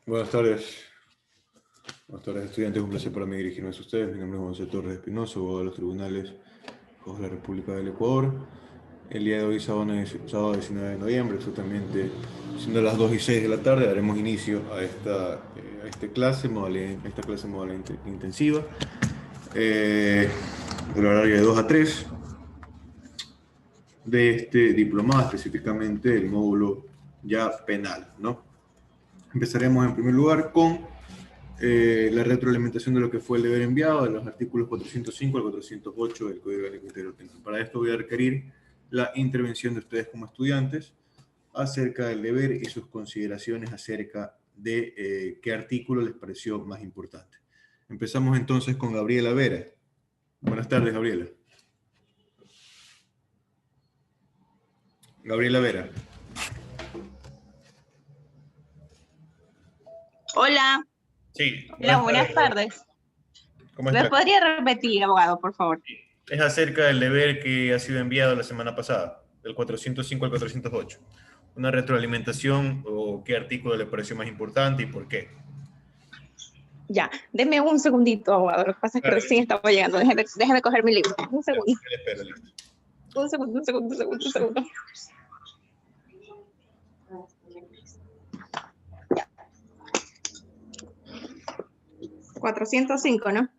Buenas tardes. Buenas tardes, estudiantes. Un placer para mí dirigirme a ustedes. Mi nombre es José Torres Espinoso, abogado de los tribunales de la República del Ecuador. El día de hoy, sábado 19 de noviembre, exactamente siendo las 2:06 de la tarde, daremos inicio a esta clase modalidad intensiva, del horario de 2 a 3, de este diplomado, específicamente el módulo ya penal, ¿no? Empezaremos en primer lugar con la retroalimentación de lo que fue el deber enviado de los artículos 405 al 408 del Código Orgánico Interior Penal. Para esto voy a requerir la intervención de ustedes como estudiantes acerca del deber y sus consideraciones acerca de qué artículo les pareció más importante. Empezamos entonces con Gabriela Vera. Buenas tardes, Gabriela. Gabriela Vera. Hola. Sí. Hola, buenas tardes. ¿Cómo está? ¿Me podría repetir, abogado, por favor? Es acerca del deber que ha sido enviado la semana pasada, del 405 al 408. Una retroalimentación o qué artículo le pareció más importante y por qué. Ya, denme un segundito, abogado. Lo que pasa es que recién estaba llegando. Déjeme coger mi libro. Un segundo. Ya, le espero, listo. Un segundo. Ya. 405, ¿no?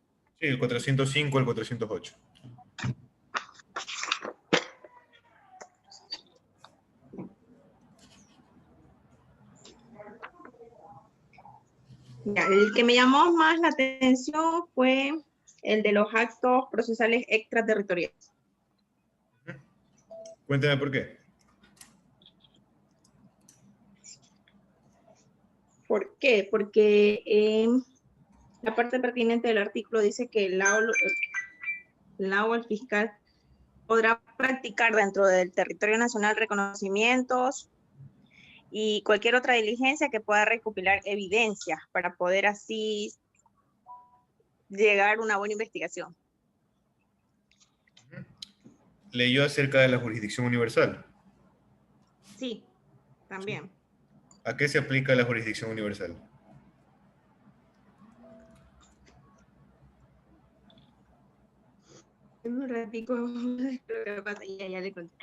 Sí, el 405 al 408. Ya, el que me llamó más la atención fue el de los actos procesales extraterritoriales. Cuéntame por qué. ¿Por qué? Porque la parte pertinente del artículo dice que el fiscal podrá practicar dentro del territorio nacional reconocimientos y cualquier otra diligencia que pueda recopilar evidencias para poder así llegar a una buena investigación. ¿Leyó acerca de la jurisdicción universal? Sí, también. ¿A qué se aplica la jurisdicción universal? Un ratico, ya le conté.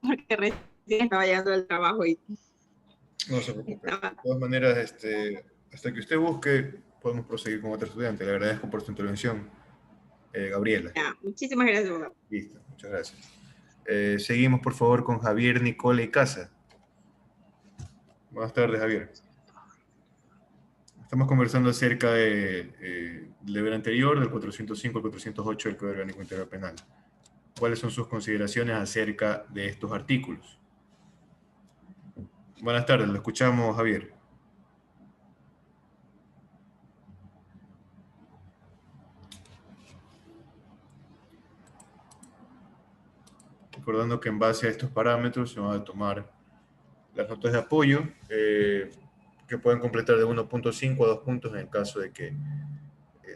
Porque recién estaba llegando del trabajo y... No se preocupe. De todas maneras, hasta que usted busque, podemos proseguir con otro estudiante. Le agradezco por su intervención, Gabriela. Ya, muchísimas gracias, abogado. Listo, muchas gracias. Seguimos, por favor, con Javier Nicole y Casa. Buenas tardes, Javier. Estamos conversando acerca del deber anterior, del 405 al 408 del Código Orgánico Interior Penal. ¿Cuáles son sus consideraciones acerca de estos artículos? Buenas tardes, lo escuchamos, Javier. Recordando que en base a estos parámetros se van a tomar las notas de apoyo que pueden completar de 1.5 a 2 puntos en el caso de que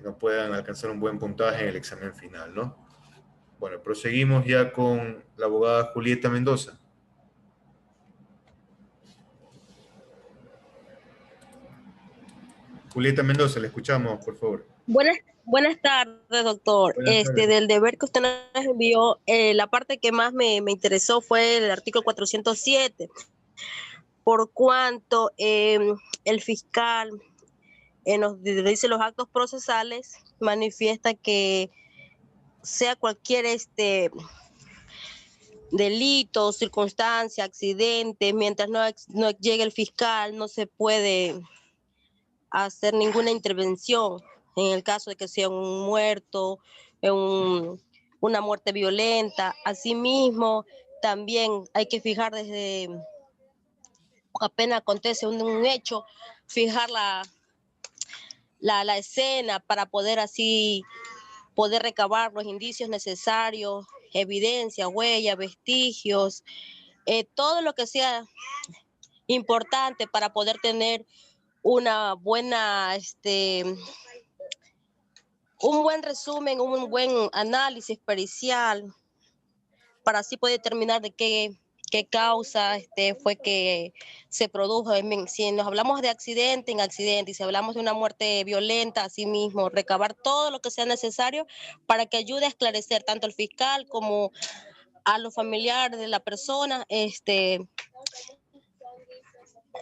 no puedan alcanzar un buen puntaje en el examen final, ¿no? Bueno, proseguimos ya con la abogada Julieta Mendoza. Julieta Mendoza, le escuchamos, por favor. Buenas tardes, doctor. Buenas tardes. Del deber que usted nos envió, la parte que más me interesó fue el artículo 407, por cuanto el fiscal nos dice los actos procesales, manifiesta que sea cualquier delito, circunstancia, accidente, mientras no llegue el fiscal, no se puede hacer ninguna intervención. En el caso de que sea un muerto, una muerte violenta. Asimismo, también hay que fijar desde apenas acontece un hecho, fijar la escena para poder así poder recabar los indicios necesarios, evidencia, huellas, vestigios, todo lo que sea importante para poder tener una buena un buen resumen, un buen análisis pericial, para así poder determinar de qué qué causa fue que se produjo. Si nos hablamos de accidente, en accidente, y si hablamos de una muerte violenta, así mismo, recabar todo lo que sea necesario para que ayude a esclarecer tanto el fiscal como a los familiares de la persona,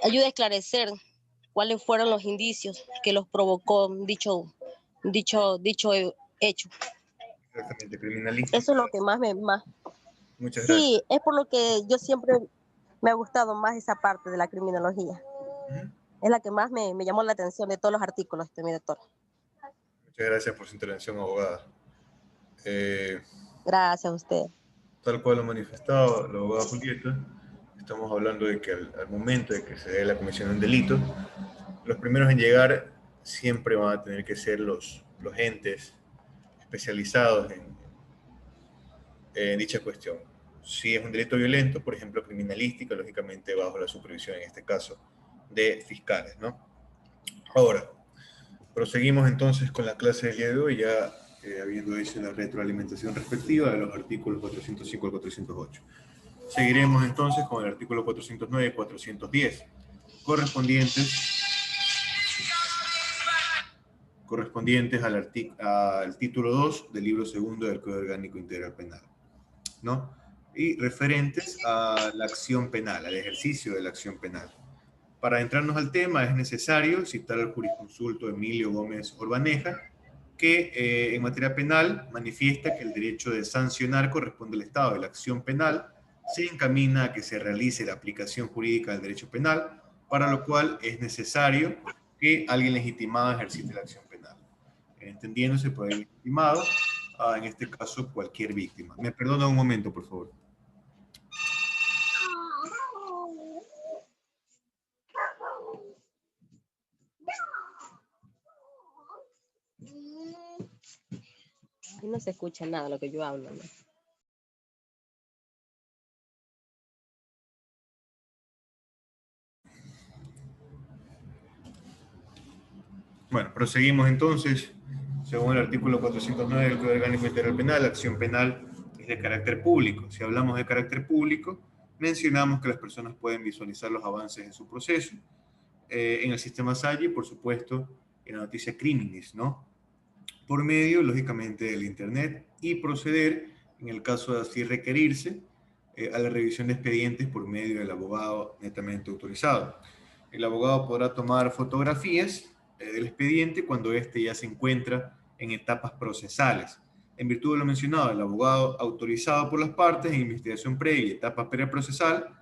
ayude a esclarecer cuáles fueron los indicios que los provocó dicho hecho. Exactamente, criminalística. Eso es lo que más. Muchas gracias. Sí, es por lo que yo siempre me ha gustado más esa parte de la criminología. Ujú. Es la que más me llamó la atención de todos los artículos de mi doctor. Muchas gracias por su intervención, abogada. Gracias a usted. Tal cual lo manifestaba la abogada Julieta, estamos hablando de que al momento de que se dé la comisión de un delito, los primeros en llegar siempre van a tener que ser los entes especializados en dicha cuestión. Si es un delito violento, por ejemplo, criminalística, lógicamente bajo la supervisión, en este caso, de fiscales, ¿no? Ahora, proseguimos entonces con la clase del día de hoy, ya habiendo hecho la retroalimentación respectiva de los artículos 405 al 408. Seguiremos entonces con el artículo 409 y 410, correspondientes al título 2 del libro segundo del Código Orgánico Integral Penal, ¿no? Y referentes a la acción penal, al ejercicio de la acción penal. Para adentrarnos al tema es necesario citar al jurisconsulto Emilio Gómez Orbaneja, que en materia penal manifiesta que el derecho de sancionar corresponde al Estado y la acción penal se encamina a que se realice la aplicación jurídica del derecho penal, para lo cual es necesario que alguien legitimado ejercite la acción penal. Entendiéndose por el legitimado, en este caso cualquier víctima. Me perdona un momento, por favor. Y no se escucha nada de lo que yo hablo, ¿no? Bueno, proseguimos entonces. Según el artículo 409 del Código Orgánico Integral Penal, la acción penal es de carácter público. Si hablamos de carácter público, mencionamos que las personas pueden visualizar los avances en su proceso en el sistema SAGI, por supuesto, en la noticia Crímenes, ¿no? Por medio, lógicamente, del Internet y proceder, en el caso de así requerirse, a la revisión de expedientes por medio del abogado netamente autorizado. El abogado podrá tomar fotografías del expediente cuando éste ya se encuentra en etapas procesales. En virtud de lo mencionado, el abogado autorizado por las partes en investigación previa y etapa preprocesal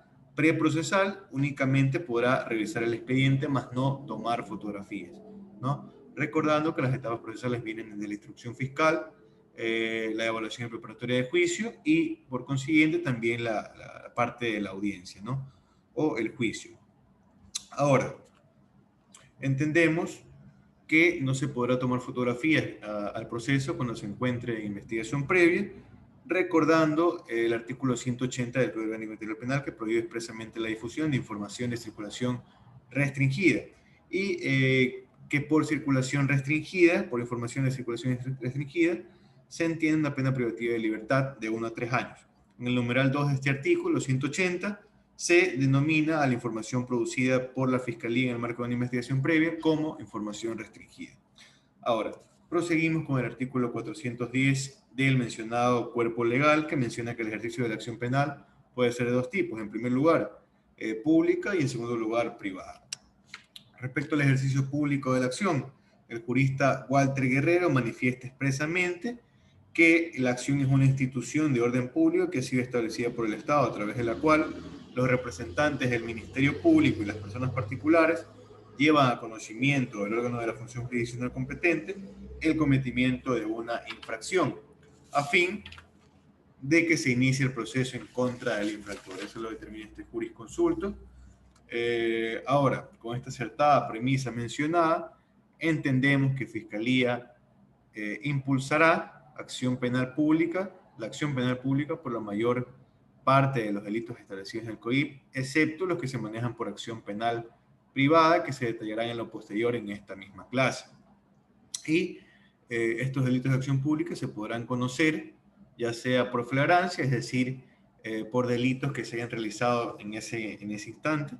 únicamente podrá revisar el expediente, más no tomar fotografías, ¿no? Recordando que las etapas procesales vienen desde la instrucción fiscal, la evaluación preparatoria de juicio y, por consiguiente, también la parte de la audiencia, ¿no? O el juicio. Ahora, entendemos que no se podrá tomar fotografías al proceso cuando se encuentre en investigación previa, recordando el artículo 180 del Código Orgánico Integral Penal, que prohíbe expresamente la difusión de información de circulación restringida y que por circulación restringida, por información de circulación restringida, se entiende una pena privativa de libertad de 1 a 3 años. En el numeral 2 de este artículo 180 se denomina a la información producida por la Fiscalía en el marco de una investigación previa como información restringida. Ahora, proseguimos con el artículo 410 del mencionado cuerpo legal, que menciona que el ejercicio de la acción penal puede ser de dos tipos. En primer lugar, pública, y en segundo lugar, privada. Respecto al ejercicio público de la acción, el jurista Walter Guerrero manifiesta expresamente que la acción es una institución de orden público que ha sido establecida por el Estado, a través de la cual los representantes del Ministerio Público y las personas particulares llevan a conocimiento del órgano de la función jurisdiccional competente el cometimiento de una infracción, a fin de que se inicie el proceso en contra del infractor. Eso lo determina este jurisconsulto. Ahora, con esta acertada premisa mencionada, entendemos que Fiscalía impulsará acción penal pública, la acción penal pública por la mayor parte de los delitos establecidos en el COIP, excepto los que se manejan por acción penal privada, que se detallarán en lo posterior en esta misma clase. Y estos delitos de acción pública se podrán conocer ya sea por flagrancia, es decir, por delitos que se hayan realizado en ese instante,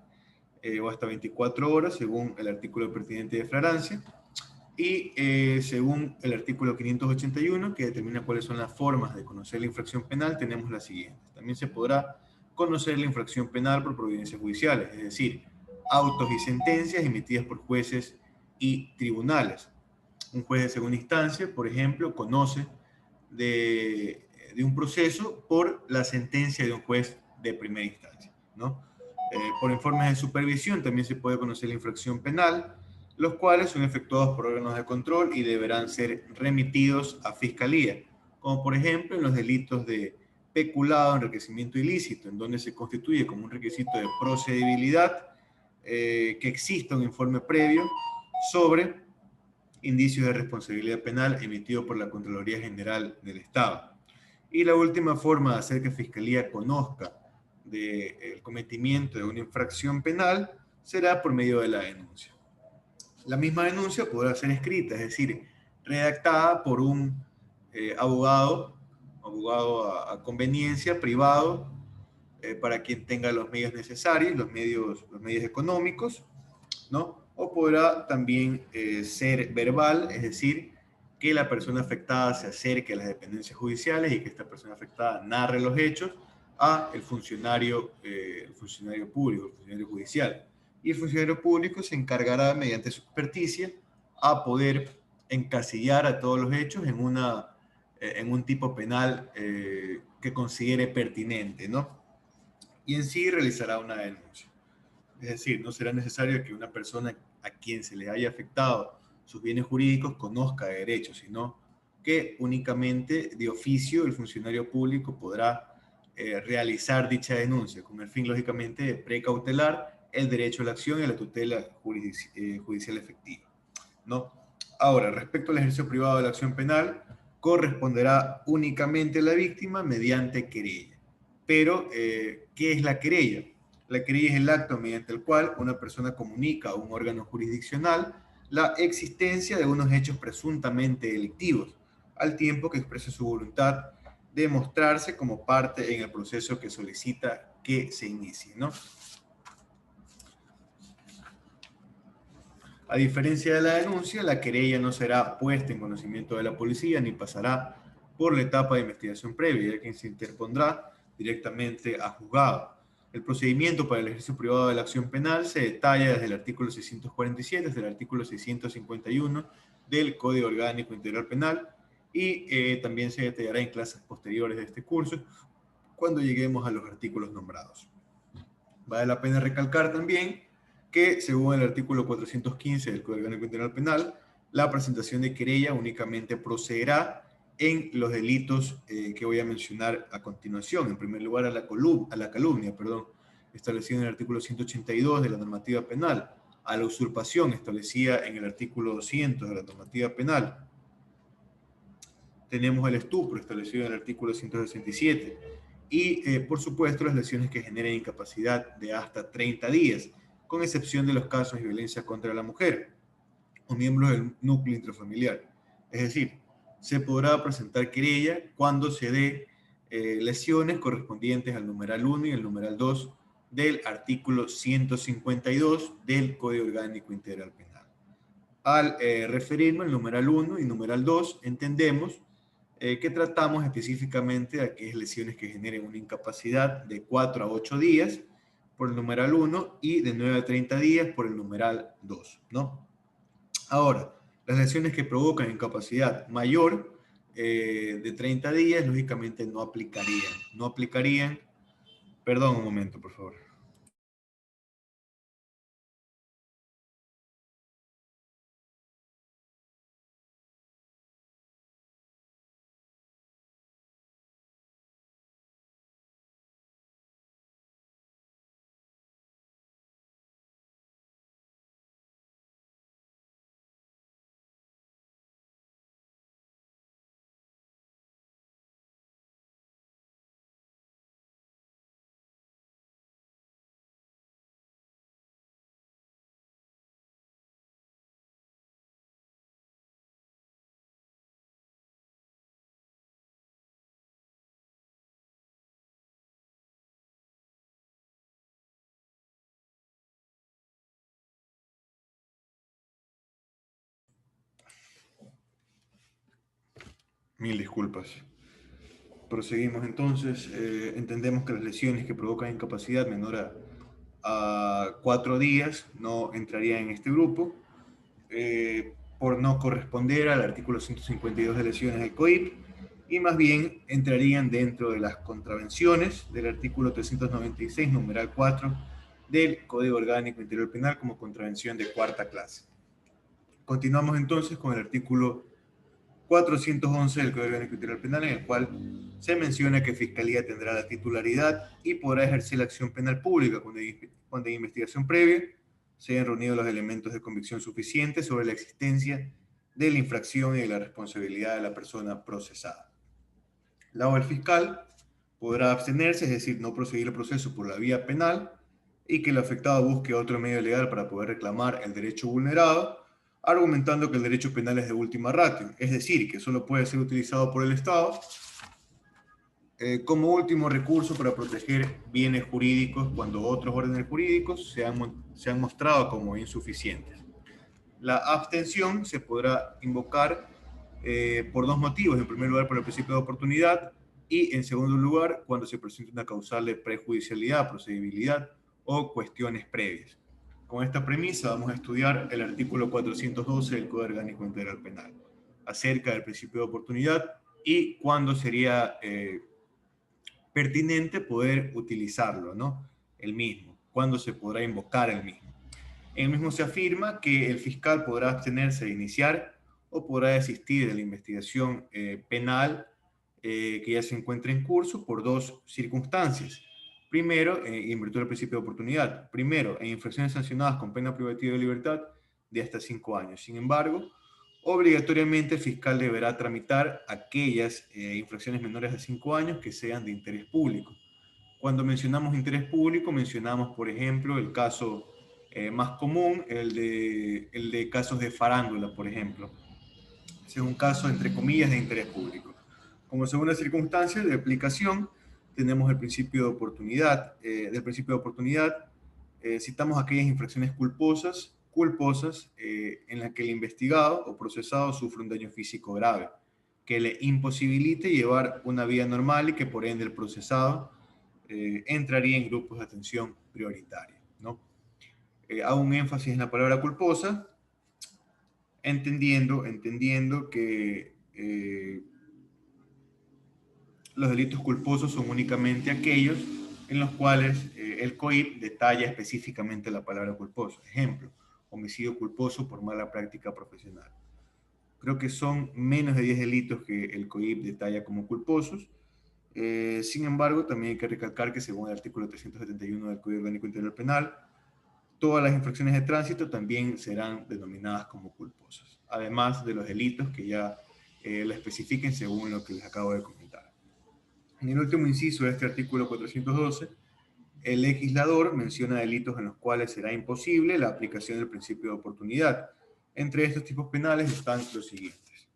o hasta 24 horas, según el artículo pertinente de flagrancia. Y según el artículo 581, que determina cuáles son las formas de conocer la infracción penal, tenemos las siguientes. También se podrá conocer la infracción penal por providencias judiciales, es decir, autos y sentencias emitidas por jueces y tribunales. Un juez de segunda instancia, por ejemplo, conoce de un proceso por la sentencia de un juez de primera instancia, ¿no? Por informes de supervisión también se puede conocer la infracción penal, los cuales son efectuados por órganos de control y deberán ser remitidos a fiscalía, como por ejemplo en los delitos de peculado, enriquecimiento ilícito, en donde se constituye como un requisito de procedibilidad que exista un informe previo sobre indicios de responsabilidad penal emitido por la Contraloría General del Estado. Y la última forma de hacer que Fiscalía conozca del cometimiento de una infracción penal será por medio de la denuncia. La misma denuncia podrá ser escrita, es decir, redactada por un abogado a conveniencia, privado, para quien tenga los medios necesarios, los medios económicos, ¿no? O podrá también ser verbal, es decir, que la persona afectada se acerque a las dependencias judiciales y que esta persona afectada narre los hechos a el funcionario público, el funcionario judicial. Y el funcionario público se encargará, mediante su experticia, a poder encasillar a todos los hechos en un tipo penal que considere pertinente, ¿no? Y en sí realizará una denuncia. Es decir, no será necesario que una persona a quien se le haya afectado sus bienes jurídicos conozca de derecho, sino que únicamente de oficio el funcionario público podrá realizar dicha denuncia, con el fin, lógicamente, de precautelar el derecho a la acción y a la tutela judicial efectiva, ¿no? Ahora, respecto al ejercicio privado de la acción penal, corresponderá únicamente a la víctima mediante querella. Pero, ¿qué es la querella? La querella es el acto mediante el cual una persona comunica a un órgano jurisdiccional la existencia de unos hechos presuntamente delictivos, al tiempo que expresa su voluntad de mostrarse como parte en el proceso que solicita que se inicie, ¿no? A diferencia de la denuncia, la querella no será puesta en conocimiento de la policía ni pasará por la etapa de investigación previa, ya que se interpondrá directamente a juzgado. El procedimiento para el ejercicio privado de la acción penal se detalla desde el artículo 647 hasta el artículo 651 del Código Orgánico Integral Penal y también se detallará en clases posteriores de este curso cuando lleguemos a los artículos nombrados. Vale la pena recalcar también que, según el artículo 415 del Código Orgánico Integral Penal, la presentación de querella únicamente procederá en los delitos que voy a mencionar a continuación. En primer lugar, a la calumnia, establecida en el artículo 182 de la normativa penal, a la usurpación, establecida en el artículo 200 de la normativa penal. Tenemos el estupro, establecido en el artículo 167. Y, por supuesto, las lesiones que generen incapacidad de hasta 30 días, con excepción de los casos de violencia contra la mujer o miembros del núcleo intrafamiliar. Es decir, se podrá presentar querella cuando se dé lesiones correspondientes al numeral 1 y el numeral 2 del artículo 152 del Código Orgánico Integral Penal. Al referirme al numeral 1 y numeral 2, entendemos que tratamos específicamente de aquellas lesiones que generen una incapacidad de 4 a 8 días por el numeral 1 y de 9 a 30 días por el numeral 2, ¿no? Ahora, las lesiones que provocan incapacidad mayor de 30 días, lógicamente no aplicarían. No aplicarían, perdón un momento, por favor. Mil disculpas. Proseguimos entonces. Entendemos que las lesiones que provocan incapacidad menor a 4 días no entrarían en este grupo, por no corresponder al artículo 152 de lesiones del COIP, y más bien entrarían dentro de las contravenciones del artículo 396, numeral 4 del Código Orgánico Interior Penal como contravención de cuarta clase. Continuamos entonces con el artículo 411 del Código Orgánico Interior Penal, en el cual se menciona que Fiscalía tendrá la titularidad y podrá ejercer la acción penal pública cuando en investigación previa se hayan reunido los elementos de convicción suficientes sobre la existencia de la infracción y de la responsabilidad de la persona procesada. La o el fiscal podrá abstenerse, es decir, no proseguir el proceso por la vía penal, y que el afectado busque otro medio legal para poder reclamar el derecho vulnerado, argumentando que el derecho penal es de última ratio, es decir, que solo puede ser utilizado por el Estado como último recurso para proteger bienes jurídicos cuando otros órdenes jurídicos se han mostrado como insuficientes. La abstención se podrá invocar por dos motivos. En primer lugar, por el principio de oportunidad, y en segundo lugar, cuando se presente una causal de prejudicialidad, procedibilidad o cuestiones previas. Con esta premisa vamos a estudiar el artículo 412 del Código Orgánico Integral Penal, acerca del principio de oportunidad y cuándo sería pertinente poder utilizarlo, ¿no? El mismo, cuándo se podrá invocar el mismo. En el mismo se afirma que el fiscal podrá abstenerse de iniciar o podrá desistir de la investigación penal que ya se encuentra en curso por dos circunstancias. Primero, en virtud del principio de oportunidad. Primero, en infracciones sancionadas con pena privativa de libertad de hasta 5 años. Sin embargo, obligatoriamente el fiscal deberá tramitar aquellas infracciones menores a 5 años que sean de interés público. Cuando mencionamos interés público, mencionamos, por ejemplo, el caso más común, el de casos de farándula, por ejemplo. Ese es un caso, entre comillas, de interés público. Como segunda circunstancia de aplicación, tenemos el principio de oportunidad. Del principio de oportunidad, citamos aquellas infracciones culposas en las que el investigado o procesado sufre un daño físico grave, que le imposibilite llevar una vida normal y que por ende el procesado entraría en grupos de atención prioritaria, ¿no? Hago un énfasis en la palabra culposa, entendiendo que los delitos culposos son únicamente aquellos en los cuales el COIP detalla específicamente la palabra culposo. Ejemplo, homicidio culposo por mala práctica profesional. Creo que son menos de 10 delitos que el COIP detalla como culposos. Sin embargo, también hay que recalcar que según el artículo 371 del Código Orgánico Interior Penal, todas las infracciones de tránsito también serán denominadas como culposas, además de los delitos que ya la especifiquen según lo que les acabo de comentar. En el último inciso de este artículo 412, el legislador menciona delitos en los cuales será imposible la aplicación del principio de oportunidad. Entre estos tipos penales están los siguientes: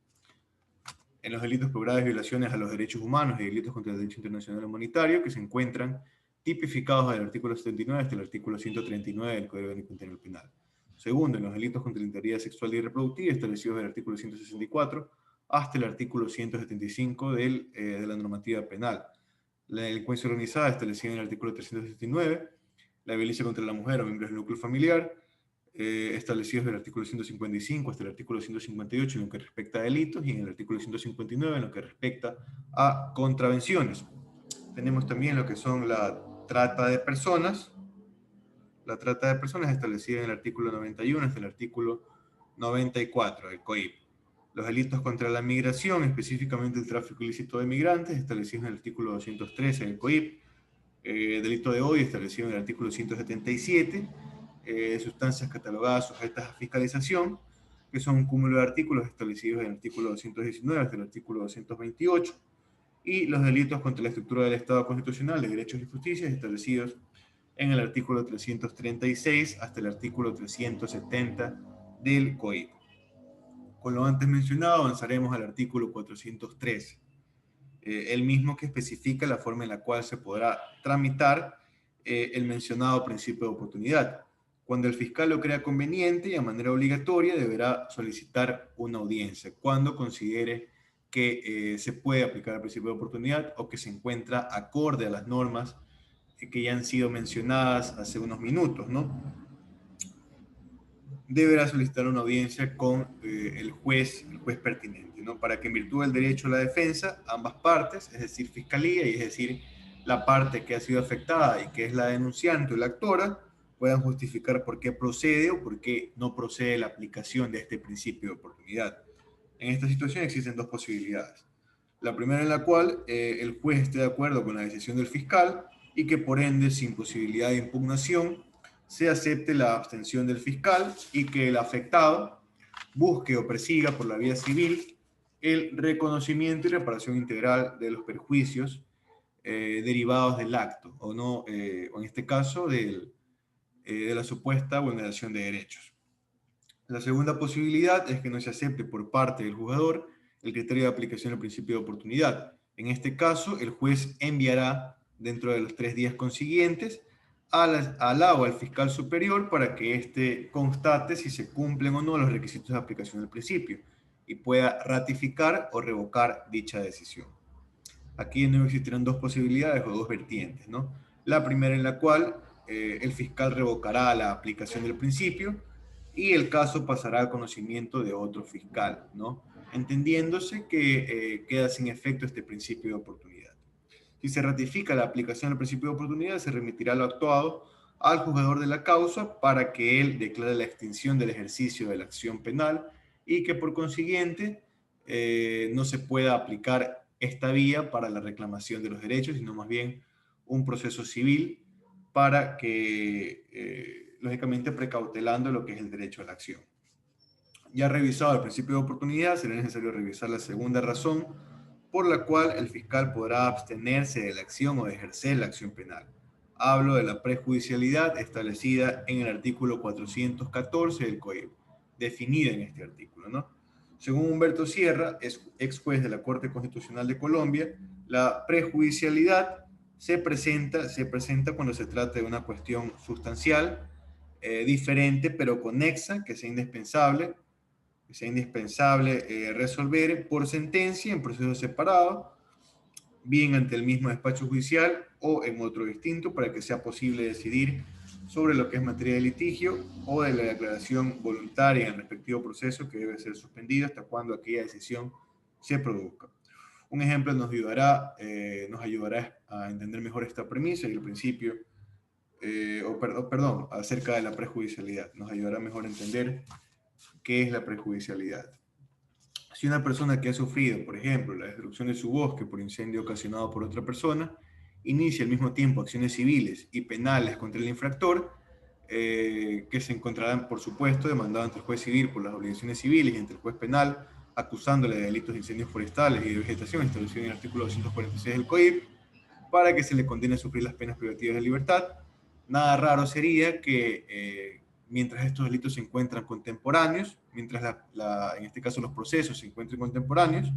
en los delitos por graves violaciones a los derechos humanos y delitos contra el derecho internacional humanitario, que se encuentran tipificados del artículo 79 hasta el artículo 139 del Código Orgánico Interior Penal. Segundo, en los delitos contra la integridad sexual y reproductiva, establecidos del artículo 164 hasta el artículo 175 de la normativa penal. La delincuencia organizada, establecida en el artículo 379, la violencia contra la mujer o miembros del núcleo familiar, establecidos del artículo 155 hasta el artículo 158 en lo que respecta a delitos, y en el artículo 159 en lo que respecta a contravenciones. Tenemos también lo que son la trata de personas. La trata de personas establecida en el artículo 91 hasta el artículo 94 del COIP. Los delitos contra la migración, específicamente el tráfico ilícito de migrantes, establecidos en el artículo 213 del COIP. Delito de odio, establecido en el artículo 177. Sustancias catalogadas sujetas a fiscalización, que son un cúmulo de artículos establecidos en el artículo 219 hasta el artículo 228. Y los delitos contra la estructura del Estado constitucional de derechos y justicias, establecidos en el artículo 336 hasta el artículo 370 del COIP. Con lo antes mencionado, avanzaremos al artículo 413, el mismo que especifica la forma en la cual se podrá tramitar el mencionado principio de oportunidad. Cuando el fiscal lo crea conveniente y a manera obligatoria, deberá solicitar una audiencia cuando considere que se puede aplicar el principio de oportunidad o que se encuentra acorde a las normas que ya han sido mencionadas hace unos minutos, ¿no? Deberá solicitar una audiencia con el juez pertinente, ¿no? Para que en virtud del derecho a la defensa, ambas partes, es decir, fiscalía y es decir, la parte que ha sido afectada y que es la denunciante o la actora, puedan justificar por qué procede o por qué no procede la aplicación de este principio de oportunidad. En esta situación existen dos posibilidades. La primera en la cual el juez esté de acuerdo con la decisión del fiscal y que por ende, sin posibilidad de impugnación, se acepte la abstención del fiscal y que el afectado busque o persiga por la vía civil el reconocimiento y reparación integral de los perjuicios derivados del acto, o no, o en este caso, de la supuesta vulneración de derechos. La segunda posibilidad es que no se acepte por parte del juzgador el criterio de aplicación del principio de oportunidad. En este caso, el juez enviará dentro de los 3 días consiguientes al o al fiscal superior para que éste constate si se cumplen o no los requisitos de aplicación del principio y pueda ratificar o revocar dicha decisión. Aquí no existirán dos posibilidades o dos vertientes, ¿no? La primera en la cual el fiscal revocará la aplicación del principio y el caso pasará al conocimiento de otro fiscal, ¿no? Entendiéndose que queda sin efecto este principio de oportunidad. Si se ratifica la aplicación del principio de oportunidad, se remitirá lo actuado al juzgador de la causa para que él declare la extinción del ejercicio de la acción penal y que por consiguiente no se pueda aplicar esta vía para la reclamación de los derechos, sino más bien un proceso civil para que, lógicamente, precautelando lo que es el derecho a la acción. Ya revisado el principio de oportunidad, será necesario revisar la segunda razón por la cual el fiscal podrá abstenerse de la acción o de ejercer la acción penal. Hablo de la prejudicialidad establecida en el artículo 414 del COIP, definida en este artículo, ¿no? Según Humberto Sierra, ex juez de la Corte Constitucional de Colombia, la prejudicialidad se presenta cuando se trata de una cuestión sustancial, diferente pero conexa, que sea indispensable resolver por sentencia en proceso separado, bien ante el mismo despacho judicial o en otro distinto, para que sea posible decidir sobre lo que es materia de litigio o de la declaración voluntaria en el respectivo proceso que debe ser suspendido hasta cuando aquella decisión se produzca. Un ejemplo nos ayudará a entender mejor esta premisa y el principio, acerca de la prejudicialidad. Nos ayudará mejor a entender qué es la prejudicialidad. Si una persona que ha sufrido, por ejemplo, la destrucción de su bosque por incendio ocasionado por otra persona, inicia al mismo tiempo acciones civiles y penales contra el infractor, que se encontrarán, por supuesto, demandado ante el juez civil por las obligaciones civiles y ante el juez penal, acusándole de delitos de incendios forestales y de vegetación establecido en el artículo 246 del COIP, para que se le condene a sufrir las penas privativas de libertad. Nada raro sería que mientras estos delitos se encuentran contemporáneos, mientras en este caso los procesos se encuentren contemporáneos,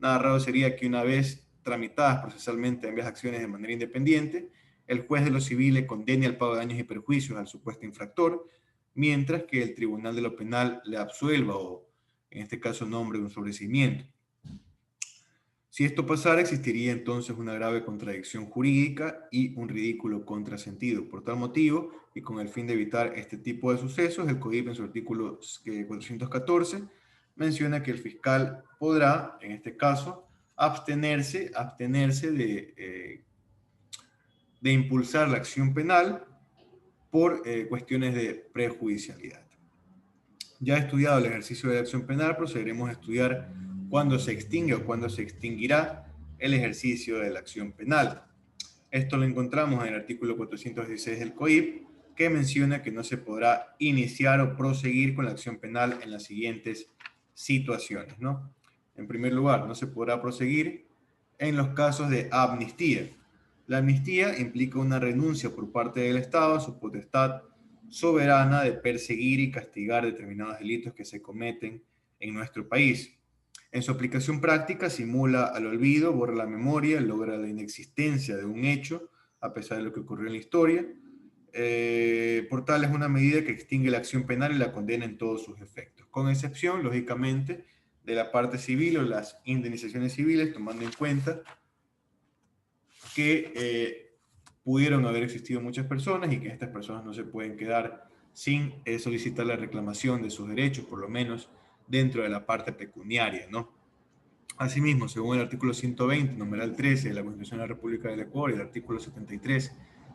nada raro sería que una vez tramitadas procesalmente ambas acciones de manera independiente, el juez de lo civil le condene al pago de daños y perjuicios al supuesto infractor, mientras que el tribunal de lo penal le absuelva o, en este caso, nombre un sobreseimiento. Si esto pasara, existiría entonces una grave contradicción jurídica y un ridículo contrasentido. Por tal motivo, y con el fin de evitar este tipo de sucesos, el COIP en su artículo 414 menciona que el fiscal podrá, en este caso, abstenerse de impulsar la acción penal por cuestiones de prejudicialidad. Ya estudiado el ejercicio de la acción penal, procederemos a estudiar cuándo se extingue o cuándo se extinguirá el ejercicio de la acción penal. Esto lo encontramos en el artículo 416 del COIP, que menciona que no se podrá iniciar o proseguir con la acción penal en las siguientes situaciones, ¿no? En primer lugar, no se podrá proseguir en los casos de amnistía. La amnistía implica una renuncia por parte del Estado a su potestad soberana de perseguir y castigar determinados delitos que se cometen en nuestro país. En su aplicación práctica simula al olvido, borra la memoria, logra la inexistencia de un hecho, a pesar de lo que ocurrió en la historia. Por tal, es una medida que extingue la acción penal y la condena en todos sus efectos, con excepción, lógicamente, de la parte civil o las indemnizaciones civiles, tomando en cuenta que pudieron haber existido muchas personas y que estas personas no se pueden quedar sin solicitar la reclamación de sus derechos, por lo menos dentro de la parte pecuniaria, ¿no? Asimismo, según el artículo 120, numeral 13 de la Constitución de la República del Ecuador y el artículo 73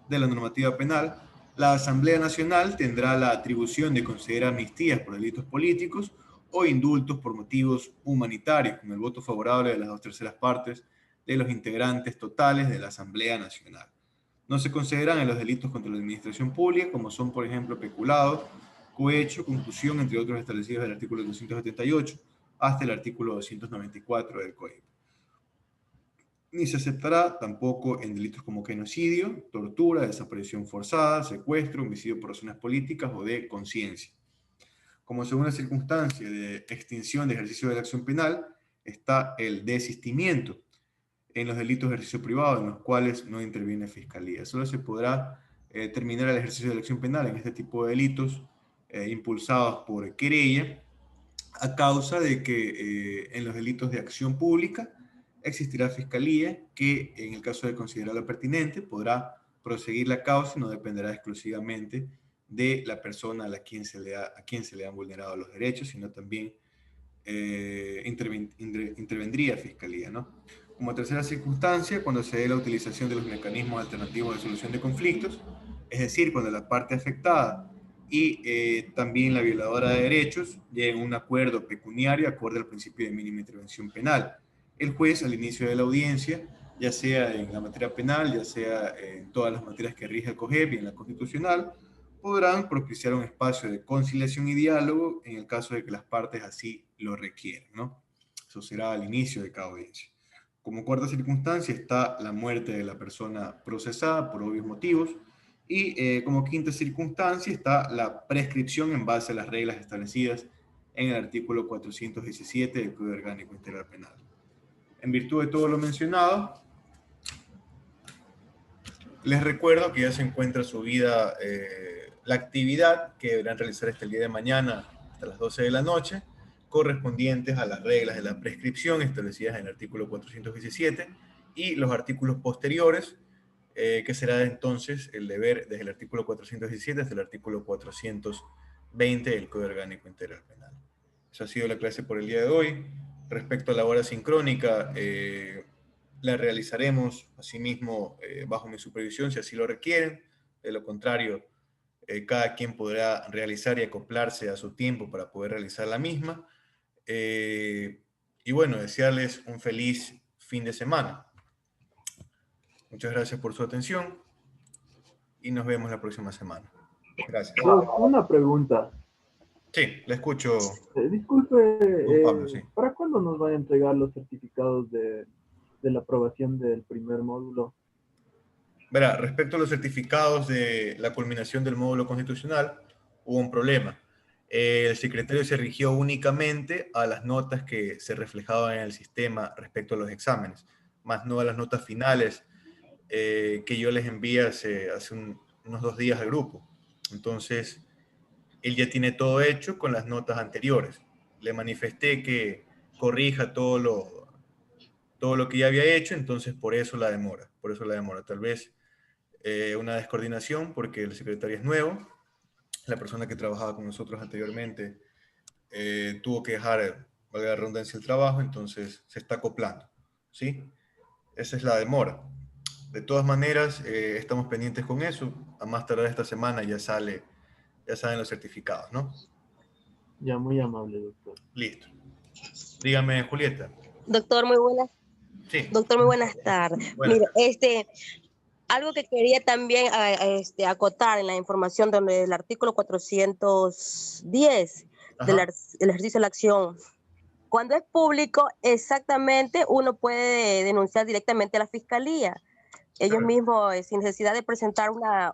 de la normativa penal, la Asamblea Nacional tendrá la atribución de conceder amnistías por delitos políticos o indultos por motivos humanitarios, con el voto favorable de las 2/3 partes de los integrantes totales de la Asamblea Nacional. No se concederán en los delitos contra la administración pública, como son, por ejemplo, peculado, cohecho, concusión, entre otros establecidos del artículo 278 hasta el artículo 294 del Código. Ni se aceptará tampoco en delitos como genocidio, tortura, desaparición forzada, secuestro, homicidio por razones políticas o de conciencia. Como segunda circunstancia de extinción de ejercicio de la acción penal está el desistimiento en los delitos de ejercicio privado en los cuales no interviene Fiscalía. Solo se podrá terminar el ejercicio de la acción penal en este tipo de delitos impulsados por querella a causa de que en los delitos de acción pública existirá Fiscalía que, en el caso de considerarlo pertinente, podrá proseguir la causa y no dependerá exclusivamente de la persona a quien se le han vulnerado los derechos, sino también intervendría Fiscalía, ¿no? Como tercera circunstancia, cuando se dé la utilización de los mecanismos alternativos de solución de conflictos, es decir, cuando la parte afectada y también la violadora de derechos lleguen a un acuerdo pecuniario acorde al principio de mínima intervención penal. El juez, al inicio de la audiencia, ya sea en la materia penal, ya sea en todas las materias que rige el COGEP y en la constitucional, podrán propiciar un espacio de conciliación y diálogo en el caso de que las partes así lo requieran, ¿no? Eso será al inicio de cada audiencia. Como cuarta circunstancia está la muerte de la persona procesada por obvios motivos. Y como quinta circunstancia está la prescripción en base a las reglas establecidas en el artículo 417 del Código Orgánico Integral Penal. En virtud de todo lo mencionado, les recuerdo que ya se encuentra subida la actividad que deberán realizar hasta el día de mañana hasta las 12 de la noche, correspondientes a las reglas de la prescripción establecidas en el artículo 417 y los artículos posteriores, que será entonces el deber desde el artículo 417 hasta el artículo 420 del Código Orgánico Integral Penal. Esa ha sido la clase por el día de hoy. Respecto a la hora sincrónica, la realizaremos asimismo bajo mi supervisión si así lo requieren. De lo contrario, cada quien podrá realizar y acoplarse a su tiempo para poder realizar la misma. Y bueno, desearles un feliz fin de semana. Muchas gracias por su atención y nos vemos la próxima semana. Gracias. Una pregunta. Sí, la escucho. Disculpe, Pablo, sí. ¿para cuándo nos van a entregar los certificados de la aprobación del primer módulo? Verá, respecto a los certificados de la culminación del módulo constitucional, hubo un problema. El secretario se rigió únicamente a las notas que se reflejaban en el sistema respecto a los exámenes, más no a las notas finales que yo les envié hace unos 2 días al grupo. Entonces, él ya tiene todo hecho con las notas anteriores. Le manifesté que corrija todo lo que ya había hecho, entonces por eso la demora. Tal vez una descoordinación porque el secretario es nuevo. La persona que trabajaba con nosotros anteriormente tuvo que dejar, valga la redundancia, el trabajo, entonces se está acoplando, ¿sí? Esa es la demora. De todas maneras, estamos pendientes con eso. A más tardar esta semana ya salen los certificados, ¿no? Ya, muy amable, doctor. Listo. Dígame, Julieta. Doctor, muy buenas. Sí. Doctor, muy buenas tardes. Buenas. Mire, algo que quería también acotar en la información del artículo 410 del ejercicio de la acción. Cuando es público, exactamente, uno puede denunciar directamente a la fiscalía. Ellos mismos, sin necesidad de presentar una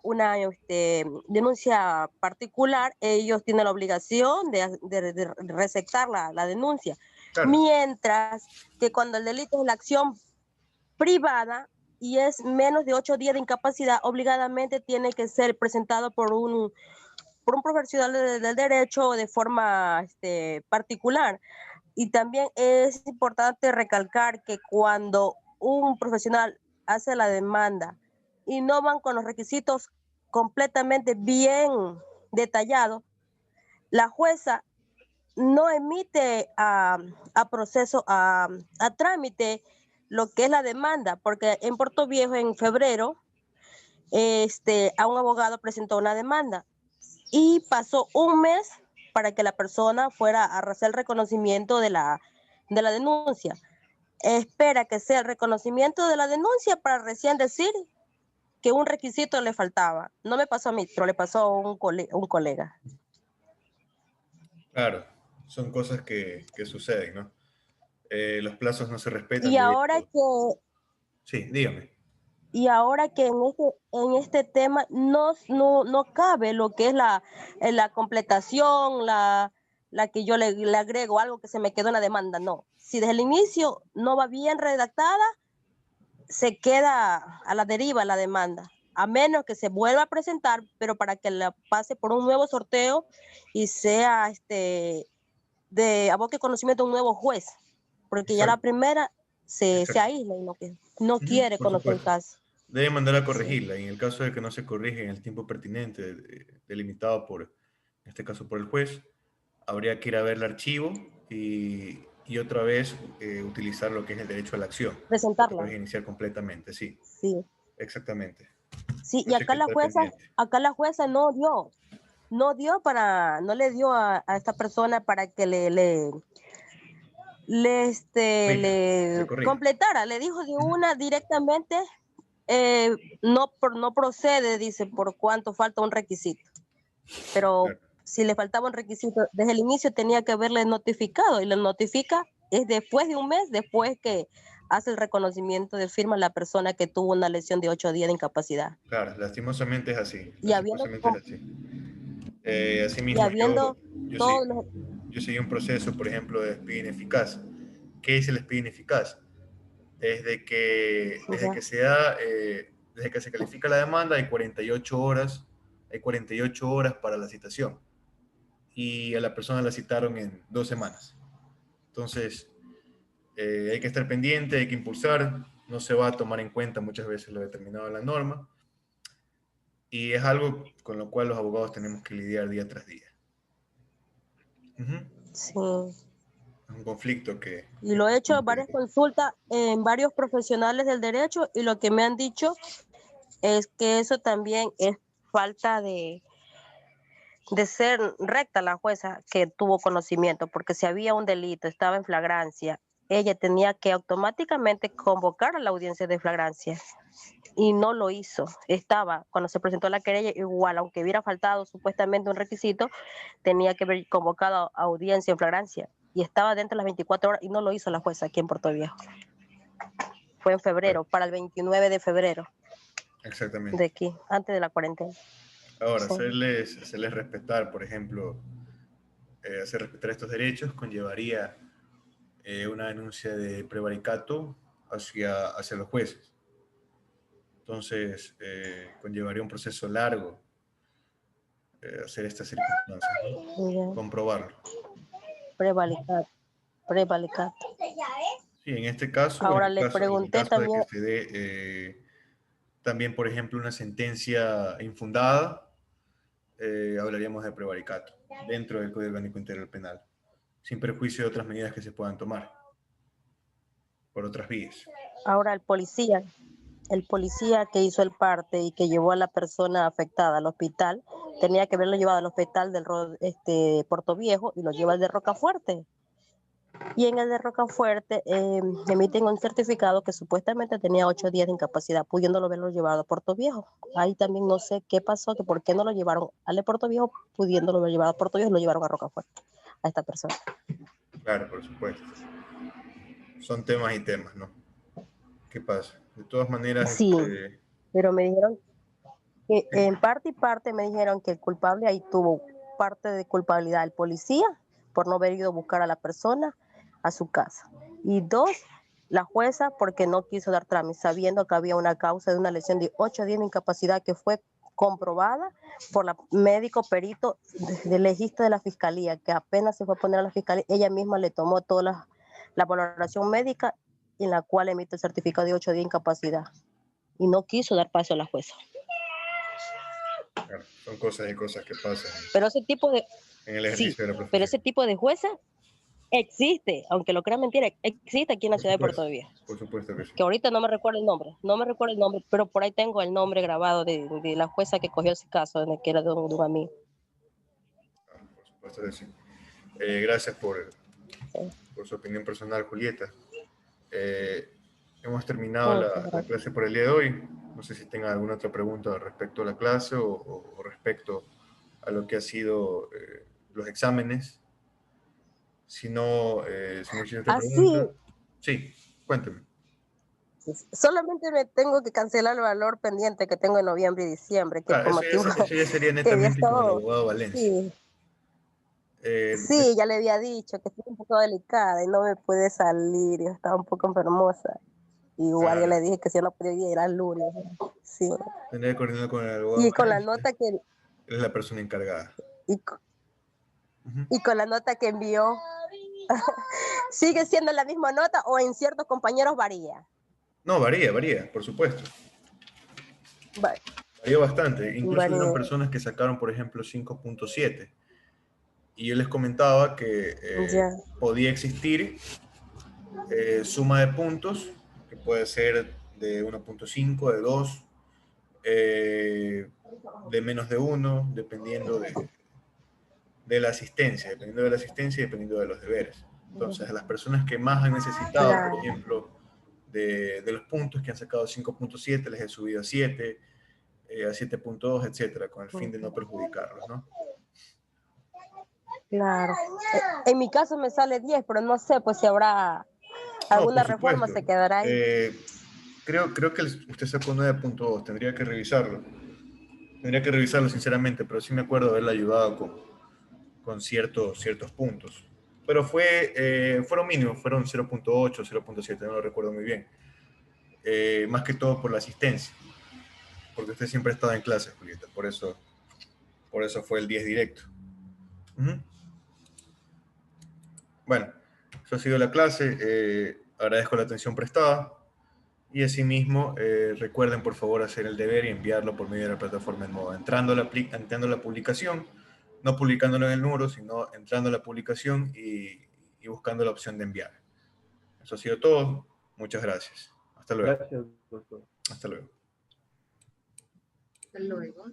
denuncia particular, ellos tienen la obligación de receptar la denuncia. Claro. Mientras que cuando el delito es la acción privada y es menos de 8 días de incapacidad, obligadamente tiene que ser presentado por un profesional del derecho de forma particular. Y también es importante recalcar que cuando un profesional hace la demanda y no van con los requisitos completamente bien detallados, la jueza no emite a proceso, a trámite lo que es la demanda, porque en Puerto Viejo en febrero a un abogado presentó una demanda y pasó un mes para que la persona fuera a hacer el reconocimiento de la denuncia. Espera que sea el reconocimiento de la denuncia para recién decir que un requisito le faltaba. No me pasó a mí, pero le pasó a un colega. Claro, son cosas que suceden, ¿no? Los plazos no se respetan, Y de ahora hecho. que Sí, dígame. Y ahora que en este tema no cabe lo que es la completación, la que yo le agrego algo que se me quedó en la demanda, no. Si desde el inicio no va bien redactada, se queda a la deriva la demanda, a menos que se vuelva a presentar, pero para que la pase por un nuevo sorteo y sea aboque conocimiento a un nuevo juez, porque ya la Exacto, primera se exacto. aísla y no Ujú, quiere por conocer el supuesto. caso. Debe mandar a Sí. corregirla y en el caso de que no se corrige en el tiempo pertinente, delimitado por, en este caso por el juez, habría que ir a ver el archivo y otra vez utilizar lo que es el derecho a la acción. Otra Presentarla. vez iniciar completamente, sí, Sí, exactamente. sí, y Entonces hay que estar pendiente. acá la jueza no le dio a esta persona para que Corrija, le le corrija. completara, le dijo de Ujú, una directamente, no procede, dice, por cuánto falta un requisito, pero claro, si le faltaba un requisito, desde el inicio tenía que haberle notificado y le notifica es después de un mes, después que hace el reconocimiento de firma la persona que tuvo una lesión de 8 días de incapacidad. claro, lastimosamente es así, Y habiendo, lastimosamente es así. y Asimismo, habiendo yo, sí, todos los, yo seguí un proceso, por ejemplo, de despido ineficaz. ¿Qué es el despido ineficaz? Desde ya, que se da, desde que se califica la demanda, hay 48 horas para la citación. Y a la persona la citaron en 2 semanas. Entonces, hay que estar pendiente, hay que impulsar, no se va a tomar en cuenta muchas veces lo determinado en la norma. Y es algo con lo cual los abogados tenemos que lidiar día tras día. Ujú. sí. Es un conflicto Y lo he hecho varias que consultas en varios profesionales del derecho y lo que me han dicho es que eso también es falta de ser recta la jueza que tuvo conocimiento, porque si había un delito, estaba en flagrancia, ella tenía que automáticamente convocar a la audiencia de flagrancia y no lo hizo. Estaba, cuando se presentó la querella, igual, aunque hubiera faltado supuestamente un requisito, tenía que haber convocado a audiencia en flagrancia y estaba dentro de las 24 horas y no lo hizo la jueza aquí en Puerto Viejo. Fue en bueno, febrero, para el 29 de febrero de exactamente. aquí, antes de la cuarentena. Ahora, Sí, hacerles respetar, por ejemplo, hacer respetar estos derechos conllevaría una denuncia de prevaricato hacia los jueces. Entonces, conllevaría un proceso largo hacer estas circunstancias, ¿no? ya, Comprobarlo. prevalicato, prevalicato. Sí, en este caso, Ahora le en el pregunté caso de que también, se dé también, por ejemplo, una sentencia infundada, hablaríamos de prevaricato dentro del Código Orgánico Integral Penal, sin perjuicio de otras medidas que se puedan tomar por otras vías. ahora el policía que hizo el parte y que llevó a la persona afectada al hospital, tenía que haberlo llevado al hospital Puerto Viejo y lo lleva al de Rocafuerte. Y en el de Rocafuerte emiten un certificado que supuestamente tenía 8 días de incapacidad, pudiéndolo haberlo llevado a Puerto Viejo. Ahí también no sé qué pasó, que por qué no lo llevaron al de Puerto Viejo, pudiéndolo haber llevado a Puerto Viejo, lo llevaron a Rocafuerte, a esta persona. Claro, por supuesto. Son temas y temas, ¿no? ¿Qué pasa? De todas maneras, Sí, pero me dijeron que en parte y parte me dijeron que el culpable ahí tuvo parte de culpabilidad el policía por no haber ido a buscar a la persona a su casa. Y dos, la jueza porque no quiso dar trámite, sabiendo que había una causa de una lesión de 8 días de incapacidad que fue comprobada por la médico perito del legista de la fiscalía, que apenas se fue a poner a la fiscalía, ella misma le tomó toda la valoración médica en la cual emite el certificado de 8 días de incapacidad y no quiso dar paso a la jueza. Claro, son cosas y cosas que pasan Pero ese tipo de, en el ejercicio sí, de la profesión. pero ese tipo de jueza existe, aunque lo crean mentira, existe aquí en la Por ciudad de supuesto, Puerto Viejo. por supuesto que sí. Que ahorita no me recuerdo el nombre, pero por ahí tengo el nombre grabado de la jueza que cogió ese caso, que era de un amigo. Por supuesto que sí. Gracias por su opinión personal, Julieta. Hemos terminado la clase por el día de hoy. No sé si tengan alguna otra pregunta respecto a la clase o respecto a lo que ha sido los exámenes. Si no existe otra pregunta. Sí, cuénteme. Solamente me tengo que cancelar el valor pendiente que tengo en noviembre y diciembre, que por motivo Eso ya sería que había netamente con el estado, abogado Valencia. sí, sí, ya le había dicho que estoy un poco delicada y no me pude salir, yo estaba un poco enfermosa. Igual ya le dije que si no podía ir al lunes. Sí. Tendría que coordinar con el abogado Y con la Valencia. nota que Él es la persona encargada. Y con la nota que envió, ¿sigue siendo la misma nota o en ciertos compañeros varía? No, varía, por supuesto. Varía bastante. Incluso hubieron personas que sacaron, por ejemplo, 5.7. Y yo les comentaba que podía existir suma de puntos, que puede ser de 1.5, de 2, de menos de 1, dependiendo de la asistencia, y dependiendo de los deberes. Entonces, a las personas que más han necesitado, por ejemplo, de los puntos, que han sacado 5.7, les he subido a 7, a 7.2, etcétera, con el fin de no perjudicarlos, ¿no? Claro. En mi caso me sale 10, pero no sé pues si habrá alguna reforma, se quedará ahí. Creo que usted sacó 9.2, tendría que revisarlo. Tendría que revisarlo sinceramente, pero sí me acuerdo haberle ayudado con ciertos puntos. Pero fueron mínimos, fueron 0.8, 0.7, no lo recuerdo muy bien. Más que todo por la asistencia, porque usted siempre ha estado en clases, Julieta, por eso fue el 10 directo. Bueno, eso ha sido la clase. Agradezco la atención prestada. Y asimismo, recuerden por favor hacer el deber y enviarlo por medio de la plataforma Enmodo. Entrando a la publicación, no publicándolo en el muro, sino entrando a la publicación y buscando la opción de enviar. Eso ha sido todo. Muchas gracias. Hasta luego. Gracias, doctor. Hasta luego. Hasta luego.